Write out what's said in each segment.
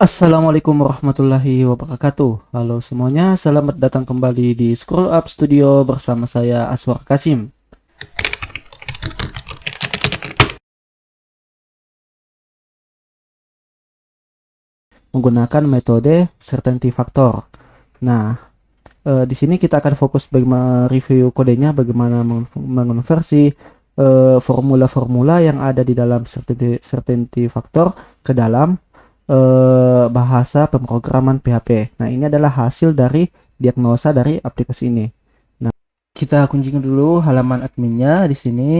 Assalamualaikum warahmatullahi wabarakatuh. Halo semuanya, selamat datang kembali di Scroll Up Studio bersama saya Aswar Kasim. Menggunakan metode certainty factor. Nah, di sini kita akan fokus bagaimana review kodenya, bagaimana mengonversi formula-formula yang ada di dalam certainty factor ke dalam bahasa pemrograman PHP. Nah, ini adalah hasil dari diagnosa dari aplikasi ini. Nah, kita kunjungi dulu halaman adminnya di sini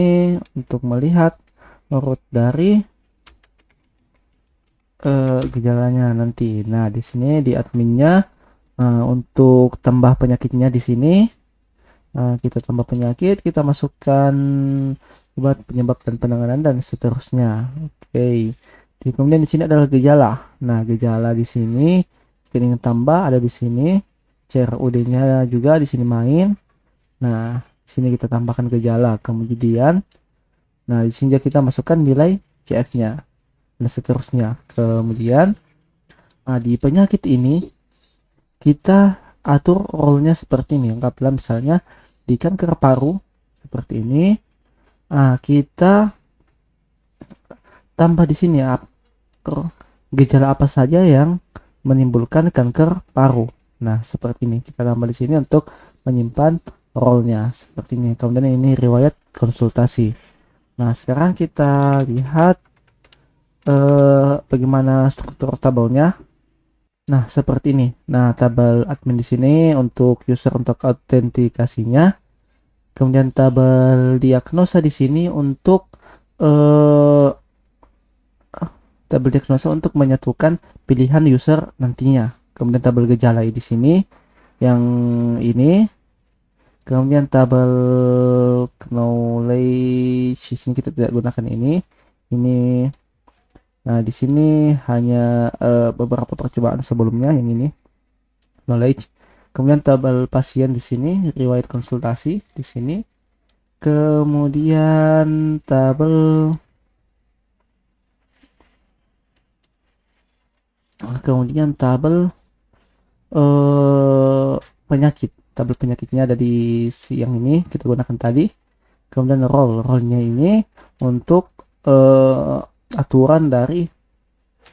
untuk melihat urut dari gejalanya nanti. Nah, di sini di adminnya untuk tambah penyakitnya di sini kita tambah penyakit, kita masukkan obat penyebab dan penanganan dan seterusnya. Oke. Kemudian di sini adalah gejala. Nah, gejala di sini kita ingin tambah ada di sini. CRUD-nya juga di sini main. Nah, di sini kita tambahkan gejala. Kemudian, nah di sini kita masukkan nilai CF-nya dan seterusnya. Kemudian, di penyakit ini kita atur role-nya seperti ini. Anggaplah misalnya di kanker paru seperti ini. Kita tambah di sini gejala apa saja yang menimbulkan kanker paru. Nah, seperti ini kita tambah di sini untuk menyimpan role-nya seperti ini. Kemudian ini riwayat konsultasi. Nah, sekarang kita lihat bagaimana struktur tabelnya. Nah, seperti ini. Nah, tabel admin di sini untuk user untuk autentikasinya. Kemudian tabel diagnosa di sini untuk tabel diagnosa untuk menyatukan pilihan user nantinya. Kemudian tabel gejala di sini yang ini. Kemudian tabel knowledge di sini kita tidak gunakan ini. Ini. Nah, di sini hanya beberapa percobaan sebelumnya yang ini. Knowledge. Kemudian tabel pasien di sini, riwayat konsultasi di sini. Kemudian tabel penyakit. Tabel penyakitnya ada di yang ini kita gunakan tadi. Kemudian role-nya ini untuk aturan dari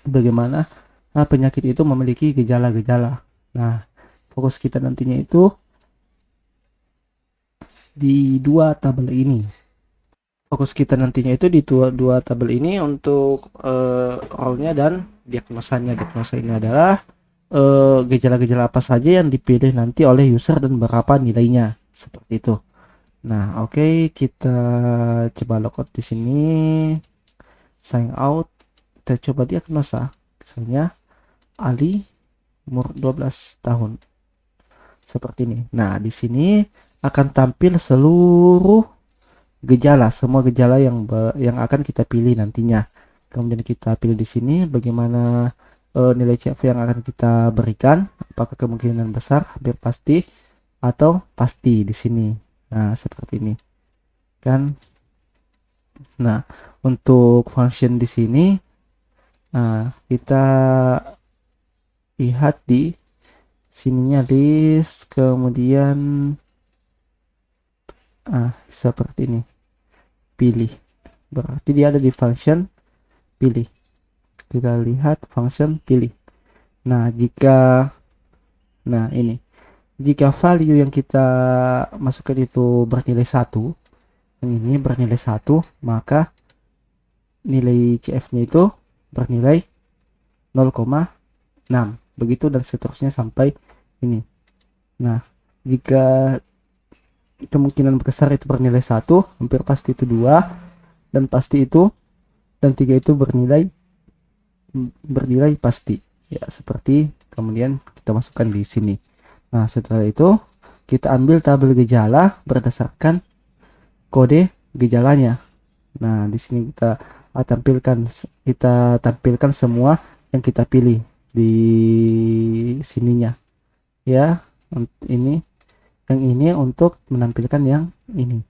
bagaimana penyakit itu memiliki gejala-gejala. Nah, fokus kita nantinya itu di dua tabel ini. Fokus kita nantinya itu di dua tabel ini untuk role-nya dan diagnosanya. Diagnosa ini adalah gejala-gejala apa saja yang dipilih nanti oleh user dan berapa nilainya. Seperti itu. Nah, oke, kita coba logout di sini. Sign out. Kita coba diagnosa. Misalnya Ali umur 12 tahun. Seperti ini. Nah, di sini akan tampil seluruh gejala, semua gejala yang akan kita pilih nantinya. Kemudian kita pilih di sini bagaimana nilai CF yang akan kita berikan, apakah kemungkinan besar, hampir pasti, atau pasti di sini. Nah, seperti ini. Kan. Nah, untuk function di sini kita lihat di sininya list, kemudian seperti ini. Pilih. Berarti dia ada di function pilih. Kita lihat function pilih. Nah, ini. Jika value yang kita masukkan itu bernilai 1, yang ini bernilai 1, maka nilai CF-nya itu bernilai 0,6. Begitu dan seterusnya sampai ini. Nah, jika kemungkinan besar itu bernilai 1, hampir pasti itu 2, dan pasti itu, dan 3 itu bernilai pasti. Ya, seperti kemudian kita masukkan di sini. Nah, setelah itu kita ambil tabel gejala berdasarkan kode gejalanya. Nah, di sini kita tampilkan semua yang kita pilih di sininya. Ya, ini yang ini untuk menampilkan yang ini.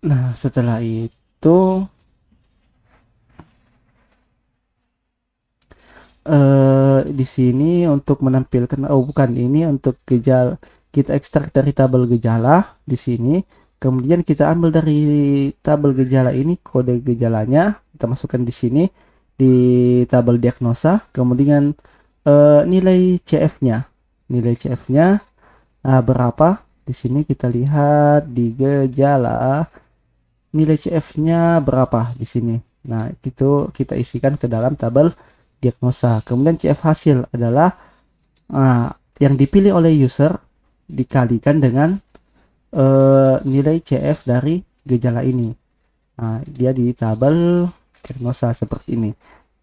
Nah, setelah itu di sini untuk menampilkan, oh bukan, ini untuk gejala, kita ekstrak dari tabel gejala di sini, kemudian kita ambil dari tabel gejala ini kode gejalanya, kita masukkan di sini di tabel diagnosa, kemudian nilai CF-nya, berapa? Di sini kita lihat di gejala nilai CF-nya berapa di sini. Nah, itu kita isikan ke dalam tabel diagnosa. Kemudian CF hasil adalah yang dipilih oleh user dikalikan dengan nilai CF dari gejala ini. Nah, dia di tabel diagnosa seperti ini.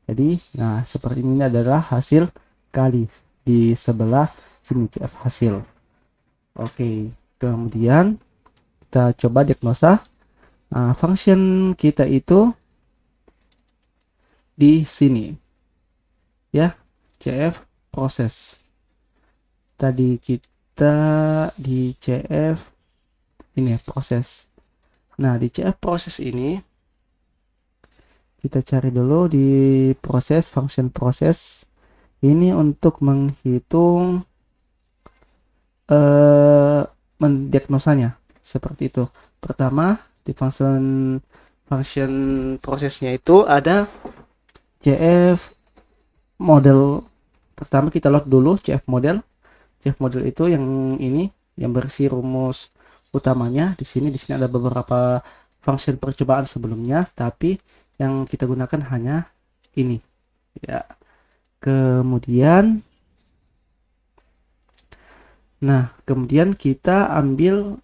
Jadi, nah seperti ini adalah hasil kali di sebelah sini CF hasil. Oke, kemudian kita coba diagnosa. Function kita itu di sini ya, CF proses. Tadi kita di CF ini proses. Nah, di CF proses ini kita cari dulu di proses, function proses ini untuk menghitung mendiagnosanya seperti itu. Pertama, di function prosesnya itu ada CF model. Pertama kita load dulu CF model. CF model itu yang ini, yang berisi rumus utamanya. Di sini ada beberapa function percobaan sebelumnya, tapi yang kita gunakan hanya ini ya. Kemudian kita ambil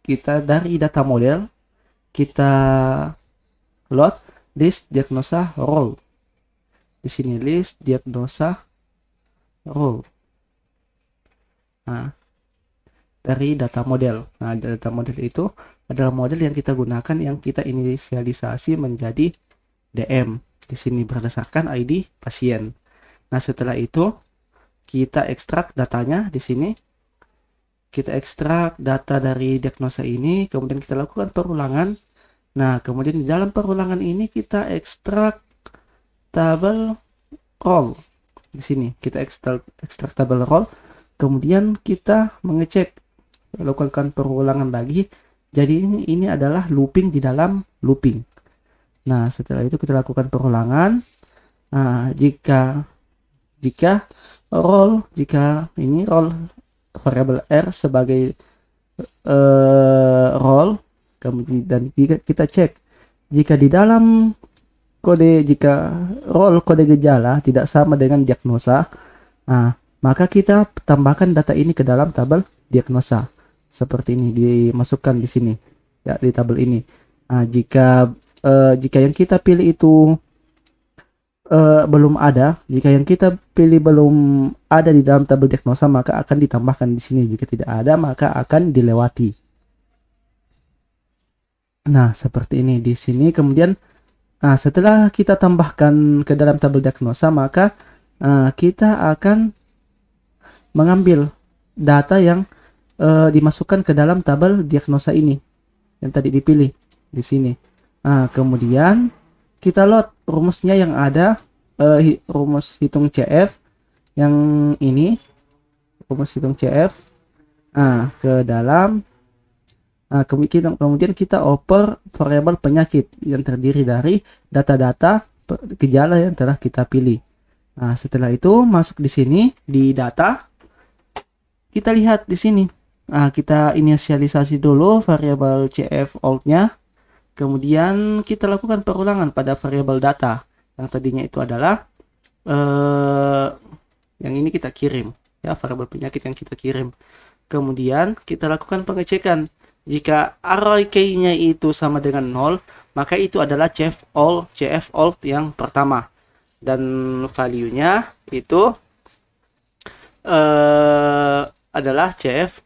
kita dari data model, kita load list diagnosa role. Di sini list diagnosa role. Nah, dari data model. Nah, data model itu adalah model yang kita gunakan, yang kita inisialisasi menjadi DM. Di sini berdasarkan ID pasien. Nah, setelah itu kita ekstrak datanya di sini. Kita ekstrak data dari diagnosa ini, kemudian kita lakukan perulangan. Nah, kemudian di dalam perulangan ini kita ekstrak tabel role. Di sini kita ekstrak tabel role, kemudian kita mengecek, lakukan perulangan lagi. Jadi ini adalah looping di dalam looping. Nah, setelah itu kita lakukan perulangan. Nah, jika ini role variabel R sebagai role, kemudian kita cek jika di dalam jika role kode gejala tidak sama dengan diagnosa, maka kita tambahkan data ini ke dalam tabel diagnosa. Seperti ini dimasukkan di sini ya, di tabel ini. Jika yang kita pilih itu belum ada, jika yang kita pilih belum ada di dalam tabel diagnosa, maka akan ditambahkan di sini. Jika tidak ada, maka akan dilewati. Nah, seperti ini di sini. Kemudian setelah kita tambahkan ke dalam tabel diagnosa, maka kita akan mengambil data yang dimasukkan ke dalam tabel diagnosa ini yang tadi dipilih di sini. Kemudian kita load rumusnya yang ada, rumus hitung CF yang ini, rumus hitung CF ke dalam. Kemudian kita oper variabel penyakit yang terdiri dari data-data gejala yang telah kita pilih. Setelah itu masuk di sini di data, kita lihat di sini. Kita inisialisasi dulu variabel CF old-nya. Kemudian kita lakukan perulangan pada variabel data yang tadinya itu adalah yang ini kita kirim ya, variabel penyakit yang kita kirim. Kemudian kita lakukan pengecekan. Jika array key-nya itu sama dengan 0, maka itu adalah CF old yang pertama, dan value-nya itu adalah CF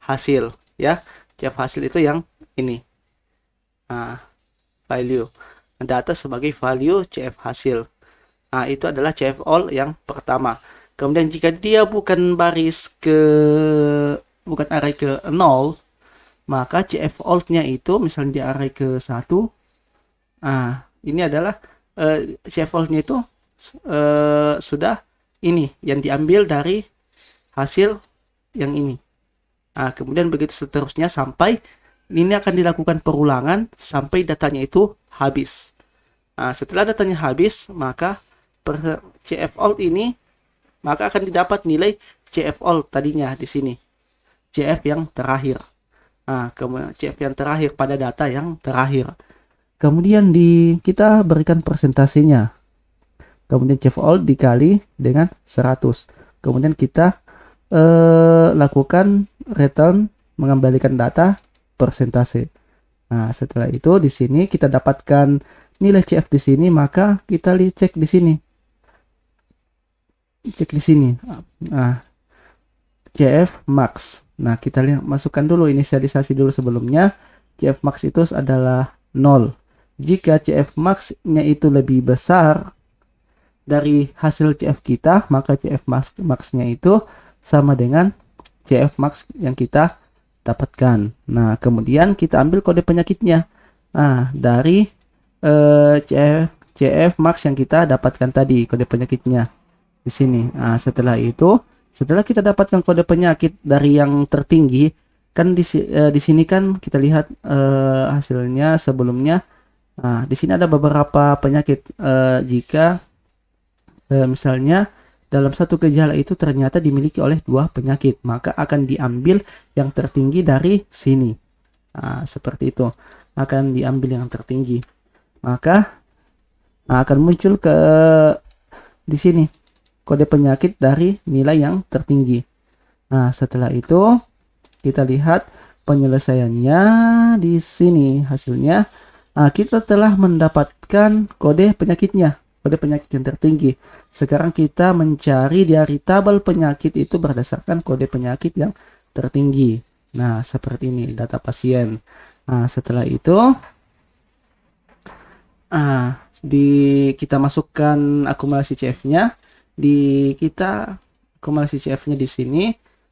hasil ya. CF hasil itu yang ini. Value data sebagai value CF hasil. Itu adalah CF all yang pertama. Kemudian jika dia bukan array ke 0, maka CF all-nya itu misalnya di array ke 1. Ini adalah CF all-nya itu sudah ini yang diambil dari hasil yang ini. Nah, kemudian begitu seterusnya sampai ini akan dilakukan perulangan sampai datanya itu habis. Nah, setelah datanya habis, maka CF_ALT ini maka akan didapat nilai CF_ALT tadinya di sini. CF yang terakhir. Nah, kemudian CF yang terakhir pada data yang terakhir. Kemudian kita berikan persentasenya. Kemudian CF_ALT dikali dengan 100. Kemudian kita lakukan return mengembalikan data persentase. Nah, setelah itu di sini kita dapatkan nilai CF di sini, maka kita cek di sini. Cek di sini. Nah, CF max. Nah, kita lihat, masukkan dulu inisialisasi dulu sebelumnya. CF max itu adalah 0. Jika CF max-nya itu lebih besar dari hasil CF kita, maka CF max-nya itu sama dengan CF max yang kita dapatkan. Nah, kemudian kita ambil kode penyakitnya. Nah, dari CF max yang kita dapatkan tadi, kode penyakitnya di sini. Nah, setelah kita dapatkan kode penyakit dari yang tertinggi, kan di sini kan kita lihat hasilnya sebelumnya. Nah, di sini ada beberapa penyakit. Jika misalnya dalam satu gejala itu ternyata dimiliki oleh 2 penyakit, maka akan diambil yang tertinggi dari sini. Nah, seperti itu. Akan diambil yang tertinggi. Maka akan muncul di sini kode penyakit dari nilai yang tertinggi. Nah, setelah itu kita lihat penyelesaiannya di sini hasilnya. Nah, kita telah mendapatkan kode penyakitnya, kode penyakit yang tertinggi. Sekarang kita mencari dari tabel penyakit itu berdasarkan kode penyakit yang tertinggi. Nah, seperti ini data pasien. Nah, setelah itu kita masukkan akumulasi CF-nya. Kita akumulasi CF-nya di sini.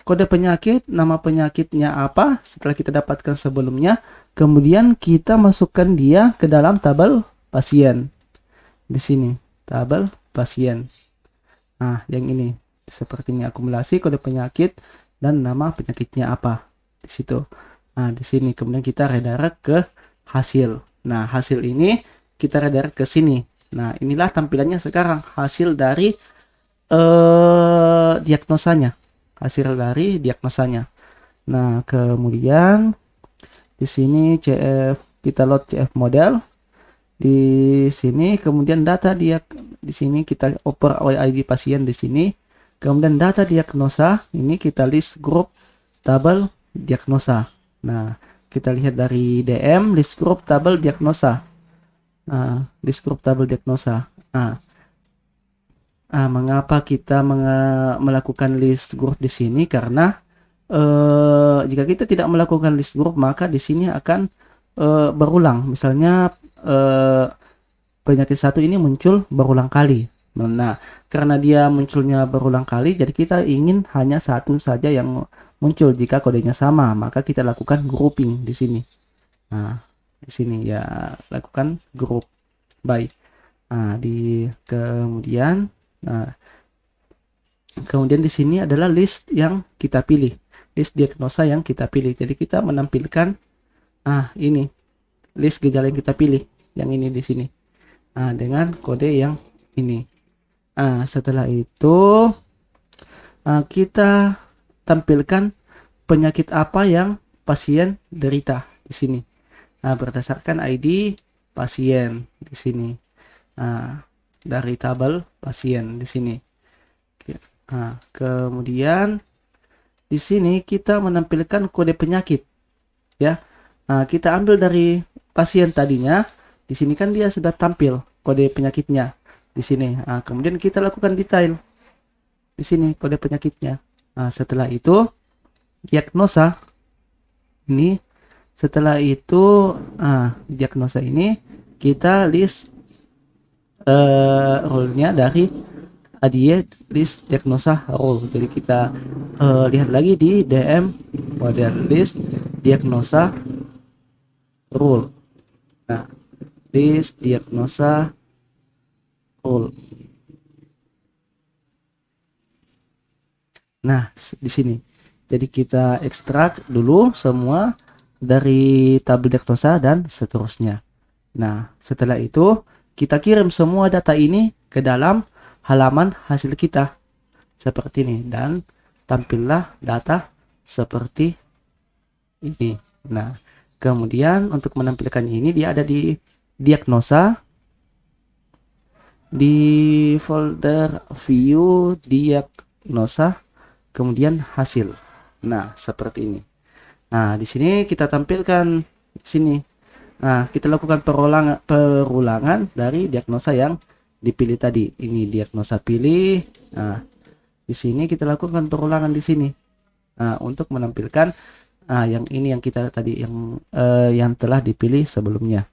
Kode penyakit, nama penyakitnya apa setelah kita dapatkan sebelumnya. Kemudian kita masukkan dia ke dalam tabel pasien. Di sini, tabel pasien. Nah, yang ini seperti ini, akumulasi kode penyakit dan nama penyakitnya apa di situ. Nah, di sini kemudian kita redirect ke hasil. Nah, hasil ini kita redirect ke sini. Nah, inilah tampilannya sekarang, hasil dari diagnosanya. Hasil dari diagnosanya. Nah, kemudian di sini kita load CF model. Di sini kemudian data di sini kita oper ID pasien di sini. Kemudian data diagnosa ini kita list group tabel diagnosa. Nah, kita lihat dari DM list group tabel diagnosa. Nah, list group tabel diagnosa. Mengapa kita melakukan list group di sini? Karena jika kita tidak melakukan list group, maka di sini akan berulang. Misalnya penyakit satu ini muncul berulang kali. Nah, karena dia munculnya berulang kali, jadi kita ingin hanya satu saja yang muncul. Jika kodenya sama, maka kita lakukan grouping di sini. Nah, di sini ya lakukan group by. Nah, kemudian di sini adalah list yang kita pilih, list diagnosa yang kita pilih. Jadi kita menampilkan ini list gejala yang kita pilih, yang ini di sini. Dengan kode yang ini. Setelah itu kita tampilkan penyakit apa yang pasien derita di sini. Berdasarkan ID pasien di sini. Dari tabel pasien di sini. Kemudian di sini kita menampilkan kode penyakit, ya. Kita ambil dari pasien tadinya. Di sini kan dia sudah tampil kode penyakitnya di sini. Kemudian kita lakukan detail di sini kode penyakitnya. Setelah itu diagnosa ini. Setelah itu diagnosa ini kita list rule-nya dari ADIE list diagnosa rule. Jadi kita lihat lagi di DM model list diagnosa rule. Nah, list diagnosa rule. Nah, di sini. Jadi kita ekstrak dulu semua dari tabel diagnosa dan seterusnya. Nah, setelah itu kita kirim semua data ini ke dalam halaman hasil kita seperti ini dan tampillah data seperti ini. Nah, kemudian untuk menampilkannya ini dia ada di diagnosa, di folder view diagnosa, kemudian hasil. Nah, seperti ini. Nah, di sini kita tampilkan di sini. Nah, kita lakukan perulangan dari diagnosa yang dipilih tadi. Ini diagnosa pilih. Nah, di sini kita lakukan perulangan di sini. Nah, untuk menampilkan yang ini yang kita tadi yang telah dipilih sebelumnya.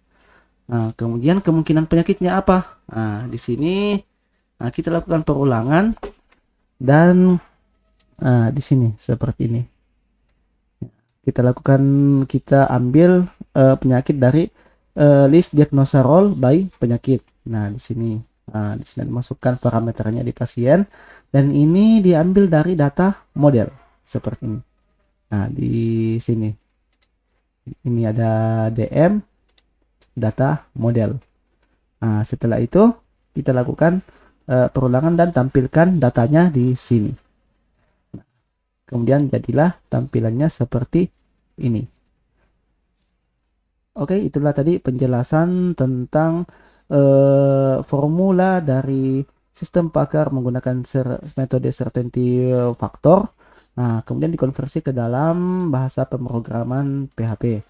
Nah, kemudian kemungkinan penyakitnya apa? Nah, di sini kita lakukan perulangan dan di sini seperti ini. Kita ambil penyakit dari list diagnosa role by penyakit. Nah, di sini dimasukkan parameternya di pasien dan ini diambil dari data model seperti ini. Nah, di sini ini ada DM data model. Nah, setelah itu kita lakukan perulangan dan tampilkan datanya di sini. Kemudian jadilah tampilannya seperti ini. Oke, itulah tadi penjelasan tentang formula dari sistem Packard menggunakan metode certainty factor. Nah, kemudian dikonversi ke dalam bahasa pemrograman PHP.